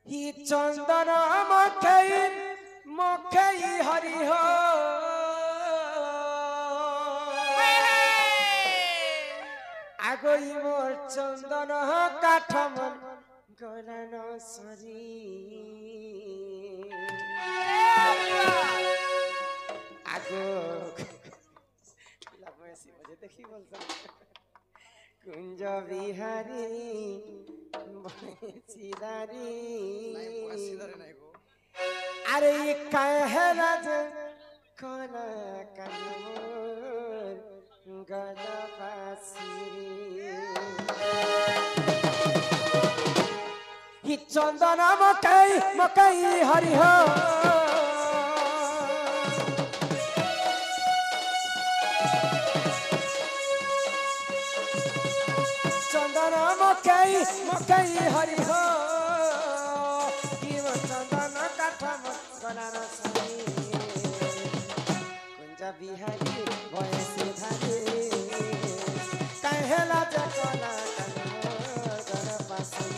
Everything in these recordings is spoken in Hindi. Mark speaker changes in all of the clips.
Speaker 1: हि चंदन मखई हरि हो आगोई मोर चंदन काठ मन गलन सरी आगो मुझे देखी बोलता कुंज बिहारी सीधारी अरे कहला कला कनमोर गला पासिरी हि चंदन मकई हरि हो चंदन मकई हरि हो चंदन काठ गला कुंज बिहारी बयसी धारी कहला कला गल पासी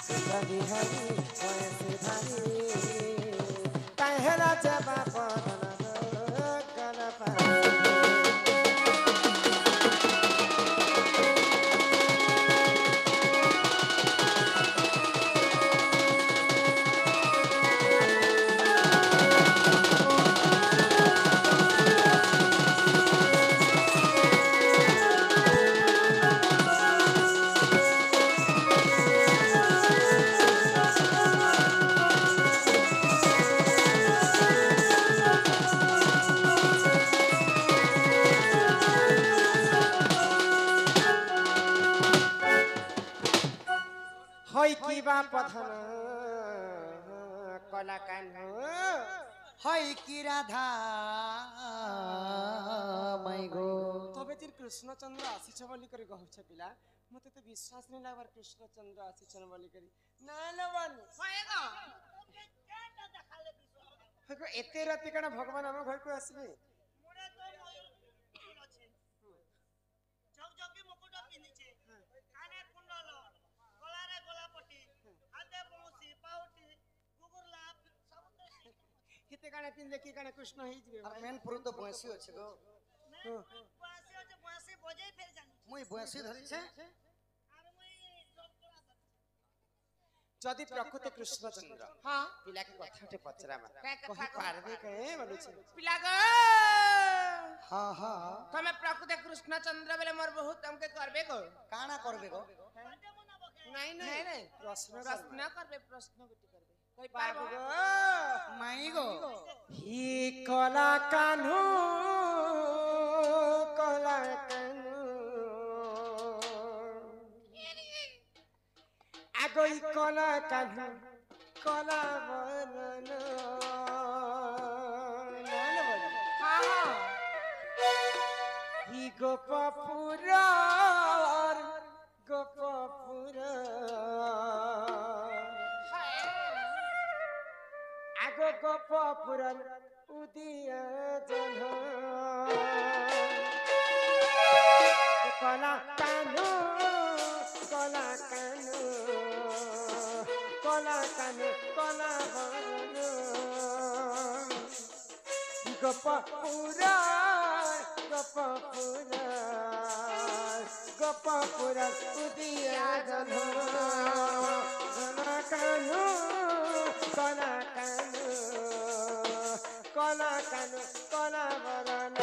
Speaker 1: कुंज बिहारी बयसी धारी कहला बाप गल पासी पथन कला कान्ह हई की राधा मैगो तबे तीर कृष्णचंद्र आसीछ बोली करी कहछ पिला मते तो विश्वास नहीं लागबार कृष्णचंद्र आसीछन बोली करी ना लवन होएगो केटा देखाले विश्वास एते राती कना भगवान हम घर को आसीबे मोरे तो मयूर अछि जगजगी मुकुट पिनिछे काने कुंडल गलारे गोलापट्टी हाथे बंसी पाउटी गुगुरला सब हिते काने पिन देखि काने कृष्ण होई जिवे मेन पुरु तो बंसी अछि गो बंसी अछि बंसी बजाई फेर जानी मुई बंसी धरि छे अरे मुई जदि प्रकृत कृष्णचंद्र हां पिला के कथाटे पचरा मा कहि पारबे कहे बोलु छे पिला गो हां हां तमे प्रकृत कृष्णचंद्र बेले मोर बहुत हमके करबे गो काना करबे गो नहीं नहीं नहीं प्रश्न करबे प्रश्न गुटी करबे कोई पारबो गो माई गो ही कला कान्हू आगोई कला कान्हू कला बनन हां ही गोपपुर आगो गोपपुर उदिया जन कला कान्हू कला बनन गोपपुर उदिया जन कान्हू कला कान्हू कला बनन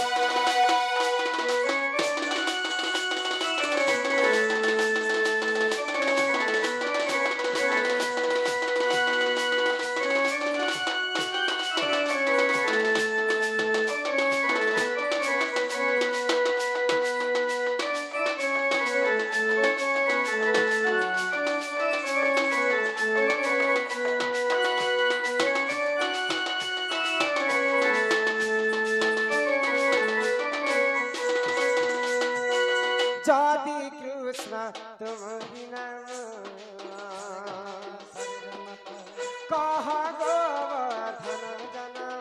Speaker 1: जाति कृष्ण तुम्हारी नाम कह गोवर्धन जनम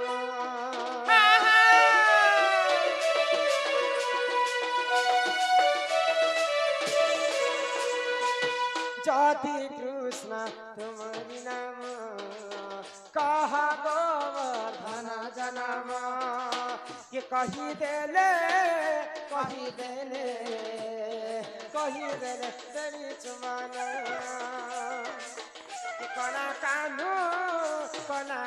Speaker 1: कथी कृष्ण तुम्हारी नाम कहा गोवर्धन जन्म कि कही देले तेरी चुमान कला कानू कला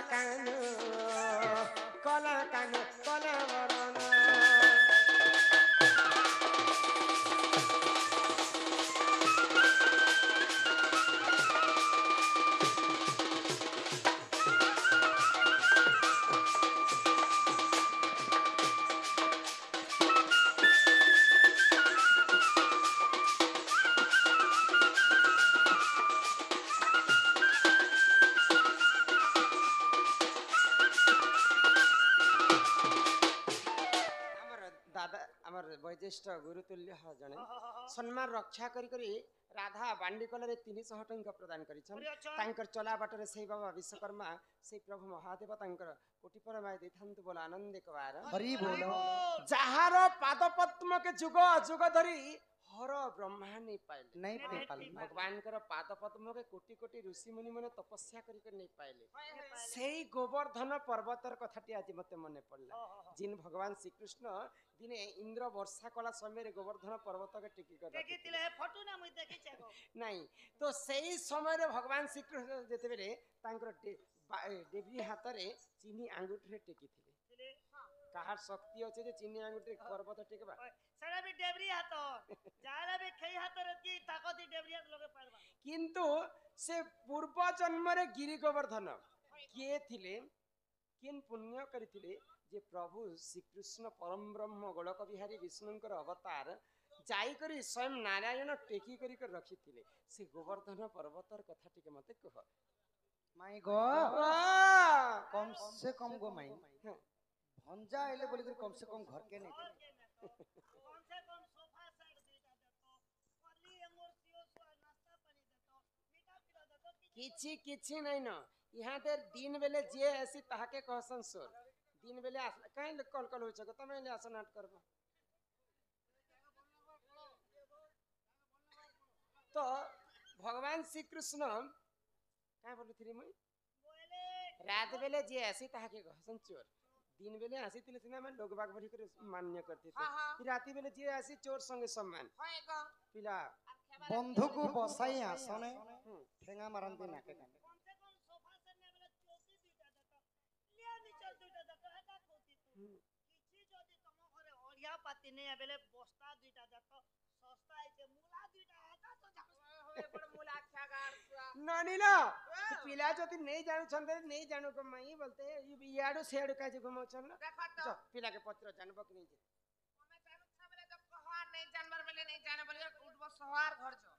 Speaker 1: वरण दादा आमर वैज्येष्ठ गुरुतुल्य जने सम्मान रक्षा करी राधा बांडी कलर 300 टंका प्रदान कर चला बाटर से बाबा विश्वकर्मा से प्रभु महादेव कोटि परमाय देथांत बोल आनंद कवार
Speaker 2: हरि बोलो
Speaker 1: जहार पाद पद्म के जुग जुग धरी हर ब्रह्मा नहीं पाइले
Speaker 2: नहीं पाइले
Speaker 1: भगवान कर पाद पद्म के कोटि कोटि ऋषि मुनि माने तपस्या करी नहीं पाइले सेई गोवर्धन पर्वतर कथाटी आज मते मने पड़ला जिन भगवान श्री कृष्ण दिने इंद्र वर्षा कला समय गोवर्धन पर्वत के टिकी कर
Speaker 3: देखितिले फोटो ना मुई देखि छेगो
Speaker 1: नहीं तो सेई समय रे भगवान श्री कृष्ण जेते बेले तांकर देवी हाथ रे चीनी आंगुठी रे टेकी थिले कहार शक्ति अछि जे चीनी आंगुठी पर्वत टेकबा
Speaker 3: सारा भी डेबरी हाथ जारा भी खई हाथ रखी ताकती डेबरी हाथ लगे पारबा
Speaker 1: किंतु से पूर्व जन्म रे गिरि गोवर्धन के थिले किन पुण्य करिथिले जे प्रभु श्री कृष्ण परम ब्रह्म गोलक बिहारी विष्णुंकर अवतार जाई करी स्वयं नारायण टेकी करी कर रखिथिले से गोवर्धन पर्वतर कथा टिके मते कह
Speaker 2: माई गो कम से कम गो माई भंजा आइले बोली कर कम से कम घर के नहीं
Speaker 3: कम से कम सोफा सेट दीटा देतो पल्ली अंगूर सियो नाश्ता पानी देतो मीठा पिला देतो
Speaker 1: किछि नहीं न यहाँ देर दिन बेले जे ऐसी ताके कहसन सोर दिन बेले कहीं कल हो छको तमे ले आसन नाट करबो तो भगवान श्री कृष्ण काय बोलुथिले मुई रात बेले जे ऐसी ताके कहसन चोर दिन बेले आसी तिले सिना में लोग बाग भरी कर मान्य करते थे फिर राती बेले जे ऐसी चोर संगे सम्मान पिला
Speaker 2: बंधु को बसाई आसने ठेंगा मारंती नाके काने
Speaker 3: कम से कम सोफा सेट ने बेले चौकी दीटा देतो लिया नीचे दुटा देतो हेता खोती किछि जदी तम घरे ओढ़िया पाती ने बेले बस्ता दुटा देतो सस्ता है मूला दुटा हेता तो होए बड़ मूला अच्छा गार
Speaker 1: नानीला पिला जति नहीं जानु छंदे नहीं जानु को मई बोलते याडो सेडो का जे घुमौ छन
Speaker 4: देखो
Speaker 1: पिला के पत्र जानबो कि नहीं जे
Speaker 4: हमें जानत छबले जब कहार नहीं जानवर बेले नहीं जाने बोलिए उठबो सवार घर जो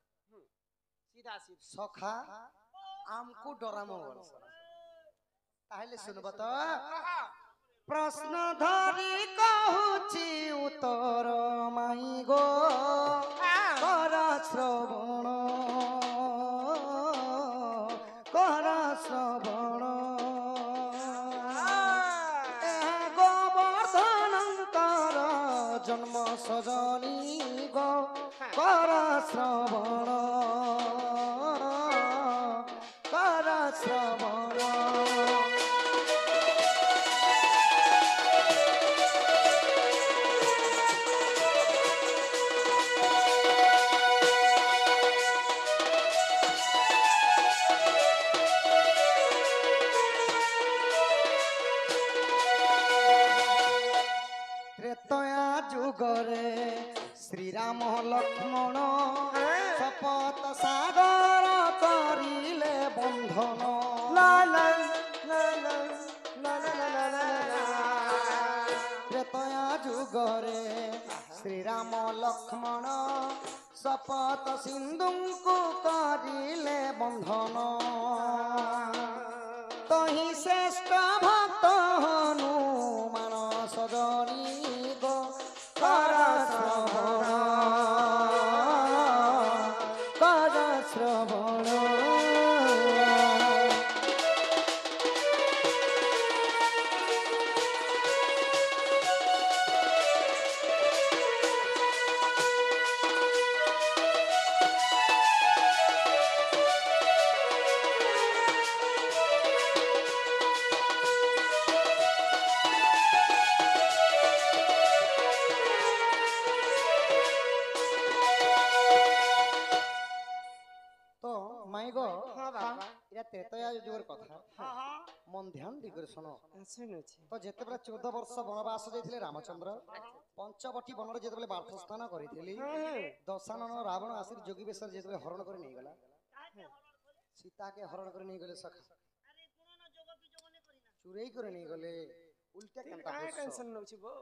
Speaker 1: सीधा
Speaker 2: सखा आमको डरामो वर्ष ताहले सुनबो तो प्रश्न धरी कहूची उत्तर माई गो कर श्रवण गोवर्धनंकर जन्म सजनी गो कर श्रवण त्रेतया जुगरे श्री राम लक्ष्मण शपथ सागर करिले बंधन त्रेतया जुगरे श्री राम लक्ष्मण शपथ सिंधु को करिले बंधन तही श्रेष्ठ भक्त हनुमान सजनी गो कर श्रवण মাই গো
Speaker 1: হ্যাঁ বাবা
Speaker 2: এটা ত্রেতয়া যুগের কথা
Speaker 3: ହଁ ହଁ
Speaker 2: মন ধ্যান দিগরে শোনো
Speaker 1: শুনুছি
Speaker 2: তো যেତେବେଳେ 14 ବର୍ଷ ବନବାସ ଯାଇଥିଲେ ରାମଚନ୍ଦ୍ର ପଞ୍ଚବଟୀ ବନରେ ଯେତେବେଳେ ବାର୍ଥସ୍ଥାନ କରିଥିଲେ ଦଶାନନ ରାବଣ ଆସିକି ଯୋଗୀ ବେଶରେ ଯେତେବେଳେ ହରଣ କରି ନେଇଗଲା
Speaker 3: କାହାକେ ହରଣ କଲେ
Speaker 2: ସୀତାକେ ହରଣ କରି ନେଇଗଲେ ସଖା
Speaker 3: ଆରେ ଗୁଣନ ଯୋଗ ବିଯୋଗ ନେ କରିନା
Speaker 2: ଚୁରେଇ କରି ନେଇଗଲେ ଉଲ୍ଟା କେନ୍ତା
Speaker 1: କାहे
Speaker 2: ଦୋଷ?
Speaker 1: टेंशन नउछि बो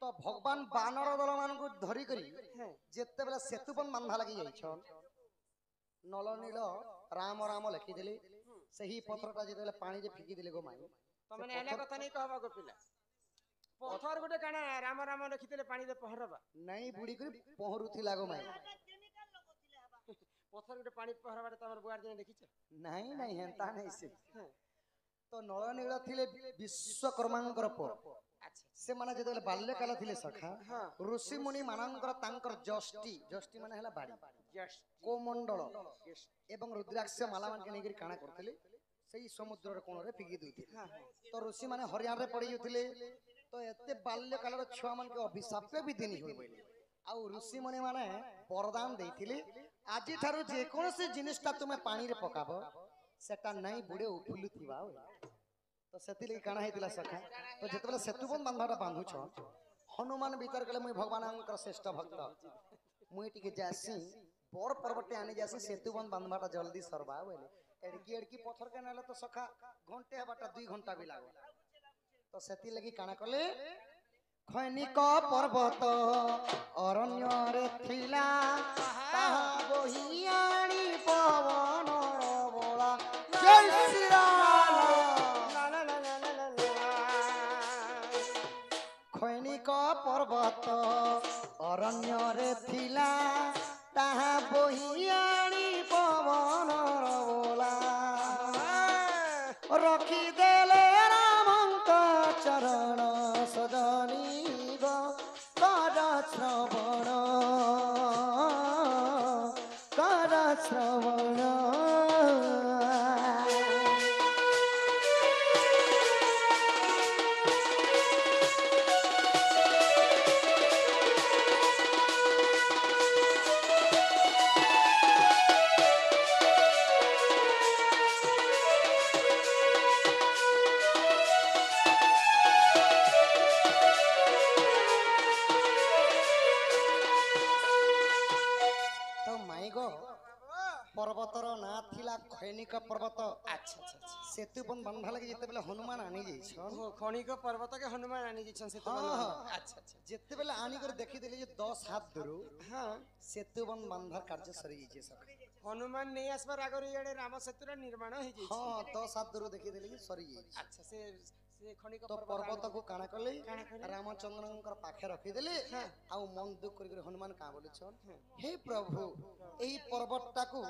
Speaker 2: ତ ଭଗବାନ ବାନର ଦଳ ମାନଙ୍କୁ ଧରି କରି
Speaker 1: ହେ
Speaker 2: ଯେତେବେଳେ ସେତୁବନ୍ଧ ବାନ୍ଧା ଲାଗି ଯାଇଛନ୍ ନଳ ନୀଳ ରାମ ରାମ ଲେଖିଦେଲେ ସେହି ପଥରଟା ଯେତେବେଳେ ପାଣିରେ ଫିକି ଦେଲେ ଗो ମାଇ
Speaker 1: ତମେ ଏଲେ କଥା ନେଇ कहबा गो पिला पत्थर गुटे काना राम राम रखितले पानी रे पहरबा
Speaker 2: ନାଇଁ ବୁଡି କରି ପହଁରୁଥିଲା ଗो ମାଇ
Speaker 3: କାହାକେ କେମିକାଲ ଲଗଉଥିଲେ ହେବା
Speaker 1: पत्थर गुटे पानी पहरबा तमर बुआर दिन देखिछ
Speaker 2: ନାଇଁ ନାଇଁ ହେନ୍ତା ନାଇଁ ସେ ତ ନଳ ନୀଳ ଥିଲେ ବିଶ୍ୱକର୍ମାଙ୍କର ପୁଅ
Speaker 1: अच्छा
Speaker 2: ସେମାନେ ଯେତେବେଳେ ବାଲ୍ୟକାଳ ଥିଲେ ସଖା
Speaker 1: ହଁ
Speaker 2: ଋଷି ମୁନି ମାନଙ୍କର ତାଙ୍କର ଯଷ୍ଟି ଯଷ୍ଟି ମାନେ ହେଲା ବାଡ଼ି
Speaker 1: जस्ट
Speaker 2: କୋମଣ୍ଡଳ ଏବଂ ରୁଦ୍ରାକ୍ଷ ମାଲା ମାନକେ ନେଇକରି କାଣା କରୁଥିଲେ ସେଇ ସମୁଦ୍ରର କୋଣରେ ଫିକି ଦଉଥିଲେ
Speaker 1: हां
Speaker 2: ତ ଋଷି ମାନେ ହରିୟାଣାରେ ପଡି ଯାଉଥିଲେ ତ ଏତେ ବାଲ୍ୟକାଳର ଛୁଆ ମାନକେ ଅଭିଶାପ ବି ଦିନି ହୁଏ ବୋଇଲେ ଆଉ ଋଷି ମୁନି ମାନେ ବରଦାନ ଦେଇଥିଲେ ଆଜି ଠାରୁ ଯେକୌଣସି ଜିନିଷଟା ତୁମେ ପାଣିରେ ପକାବ ସେଟା ନାଇଁ ବୁଡେ ଉଫୁଲୁଥିବା ତ ସେଥିଲାଗି କାଣା ହେଇଥିଲା ସଖା ତ ଯେତେବେଳେ ସେତୁବନ୍ଧ ବାନ୍ଧାଟା ବାନ୍ଧୁଛ ହନୁମାନ ବିଚାର କଲେ ମୁଇଁ ଭଗବାନଙ୍କର ଶ୍ରେଷ୍ଠ ଭକ୍ତ ମୁଇଁ ଟିକେ ଯାସି ବड़ ପର୍ବଟେ ଆଣି ଯାସି ସେତୁବନ୍ଧ ବାନ୍ଧବାଟା ଜଲ୍ଦି ସରବା ବୋଇଲେ ଏଡକି ଏଡକି ପଥର କେ ନେଲେ ତ ସଖା ଘଣ୍ଟେ ହେବାଟା 2 ଘଣ୍ଟା ବି ଲାଗବ ତ ସେଥିଲାଗି କାଣା କଲେ ଖୈନିକ ପର୍ବତ ଅରଣ୍ୟରେ ଥିଲା ତାହା ବୋହି ଆଣି ପବନ ବୋଳା ଜୟ ଶ୍ରୀ ରାମ
Speaker 1: ला ला ला ला ला ला
Speaker 2: ଖୈନିକ ପର୍ବତ ଅରଣ୍ୟରେ ଥିଲା ତାହା ବୋହି ଆଣି ପବନ ବୋଳା ରଖିଦେଲେ ରାମଙ୍କ ଚରଣ ସଜନି ଗୋ କର ଶ୍ରବଣ पर्वतर ना थिला खैनिक पर्वत
Speaker 1: अच्छा अच्छा अच्छा
Speaker 2: सेतुबंध बांधा लगे जेतेबेले हनुमान आनी जाइछन
Speaker 1: ओहो खनिक पर्वत के हनुमान आनी जिछन से
Speaker 2: हाँ, हाँ।
Speaker 1: अच्छा अच्छा
Speaker 2: जेतेबेले आनी कर देखि देले जे 10 हाथ दूर
Speaker 1: हां
Speaker 2: सेतुबंध बांधार कार्य सरी जाइछे सब
Speaker 1: हनुमान नहीं आसबार आगरे इयाडे राम सेतुर निर्माण हो जाइछे
Speaker 2: हां 10 हाथ दूर देखि देले जे सरी जाइछे
Speaker 1: अच्छा से खनिक
Speaker 2: तो पर्वत को काना कले
Speaker 1: काना कले?
Speaker 2: रामचंद्रनकर पाखे रखि देले आ मन दुख कर हनुमान का बोले छन हे प्रभु एही पर्वतटा को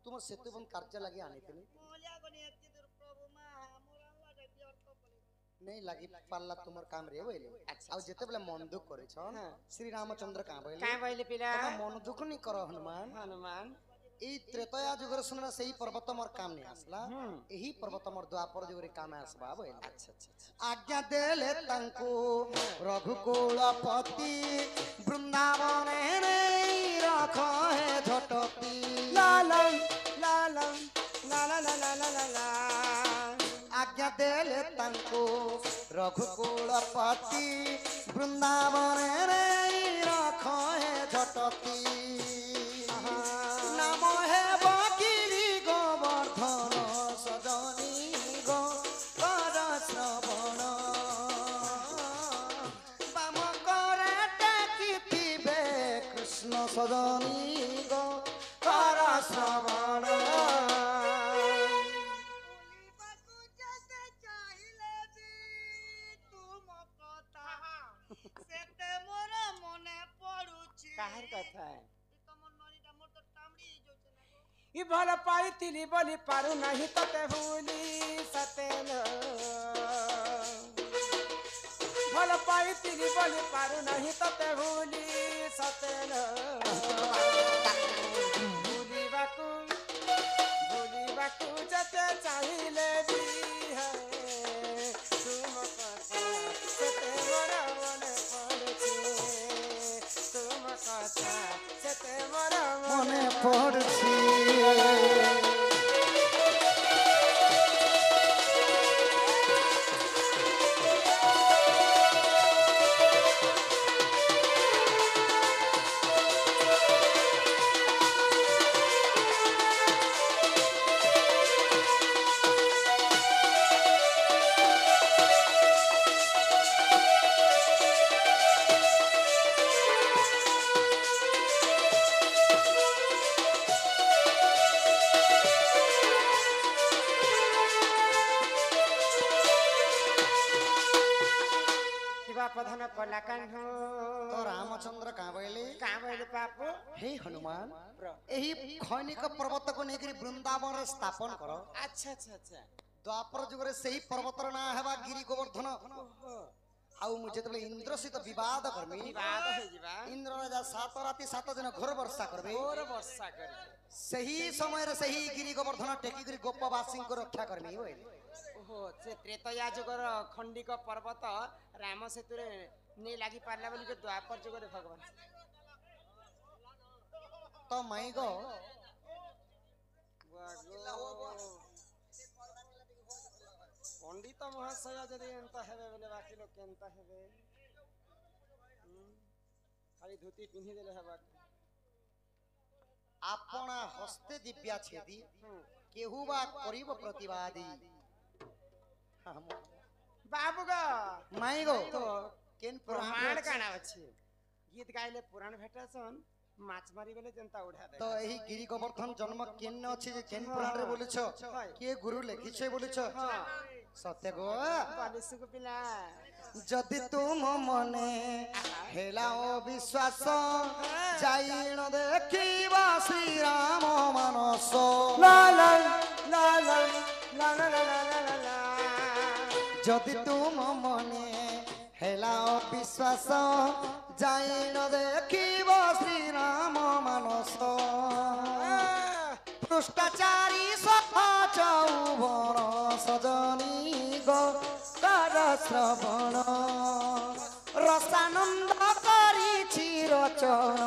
Speaker 2: तुम सेतुबंध कार्य लगी आनी थिले
Speaker 3: मोहलिया गनी एति दूर प्रभु मा मोर अल्लाह के व्यर्थ करे
Speaker 2: नहीं लगी पाल्ला तुमर काम रे बोले आ जेतेबेले मन दुख करे छन श्री रामचंद्र का बोले
Speaker 1: काय बोले पिला
Speaker 2: मन दुख नहीं करो हनुमान
Speaker 1: हनुमान
Speaker 2: এই ত্রেতয়া যুগের শুনে সেই পর্বত মোর কাম নি আসলা এই পর্বত মোর দ্বাপর যুগের কামে আসবা বইল
Speaker 1: अच्छा अच्छा अच्छा
Speaker 2: আজ্ঞা দেলে তাঙ্কু রঘুকুলপতি বৃন্দাবনে নেই রাখ হে ঝটপি
Speaker 1: लालम लालम ला ला ला ला ला ला
Speaker 2: আজ্ঞা দেলে তাঙ্কু রঘুকুলপতি বৃন্দাবনে নেই রাখ হে ঝটপি নাম হে বাকিরি গোবর্ধন সজনী গো কর শ্রবণ বাম করে ডাকিথিবে কৃষ্ণ সজনী গো কর শ্রবণ
Speaker 3: बोलिबाकू जते चाहिले भी तुम कथा सेते मोर मने पडुची
Speaker 1: काहर कथा है
Speaker 3: तमर नरीटा मोर तो टामड़ी जोचे ना गो
Speaker 1: ई भल पाइतिली बोली पारु नहीं तते भूली सतेन भल पाइतिली बोली पारु नहीं तते भूली सतेन भूली बाकू जते चाहिले भी है तुम कथा सेते मोर मने पड़छे तुम कथा सेते मोर
Speaker 2: মনে পড়ছি
Speaker 1: कला कान्हो
Speaker 2: तो रामचंद्र कहाँ बोले
Speaker 1: का बोले बापू
Speaker 2: हे हनुमान यही खैनिक पर्वत को लेकर वृंदावन रे स्थापन करो।
Speaker 1: अच्छा अच्छा अच्छा
Speaker 2: द्वापर जुगरे सही पर्वतर ना हेबा गिरी गोवर्धन आउ मुझे तो इंद्र सहित विवाद करमी
Speaker 1: बात हो जिबा
Speaker 2: इंद्र राजा 7 राति 7 दिन घोर वर्षा करबे
Speaker 1: और वर्षा करे
Speaker 2: सही समय रे सही गिरी गोवर्धन टेकी करी गोपवासी को रक्षा करमी होय।
Speaker 1: ओहो से त्रेतया जुगर खंडिक पर्वत राम सेतु रे ने लागी पारला बोली के द्वापर जुगर भगवान
Speaker 2: तो मई गो
Speaker 1: पंडित महाशय जदि एंता हेबे बोले बाकी लोग केंता हेबे खाली धोती पिन्ही देले हेबा
Speaker 2: आपना हस्ते दिव्या छेदी केहू बा करिब प्रतिवादी
Speaker 1: बाबू गो
Speaker 2: मई गो
Speaker 1: तो
Speaker 2: केन
Speaker 1: पुराण काना अछि गीत गाइले पुराण भेटासन माछ मारी बेले जनता उठा दे
Speaker 2: तो यही गिरी गोवर्धन जन्म केन अछि जे केन पुराण रे बोले छ के गुरु लिखि छै बोले छ सत्य गो
Speaker 1: बालिस को पिला
Speaker 2: जदि तुम मने हेलाओ विश्वास जाइण देखिबा श्री राम मानस
Speaker 1: ला ला ला ला ला ला ला ला
Speaker 2: जदि तुम मने हेलाओ विश्वास जाइण देखिबा श्री राम मानस भ्रष्टाचारी सफा चौभर सजनी गो कर श्रवण रसानंद करी रचन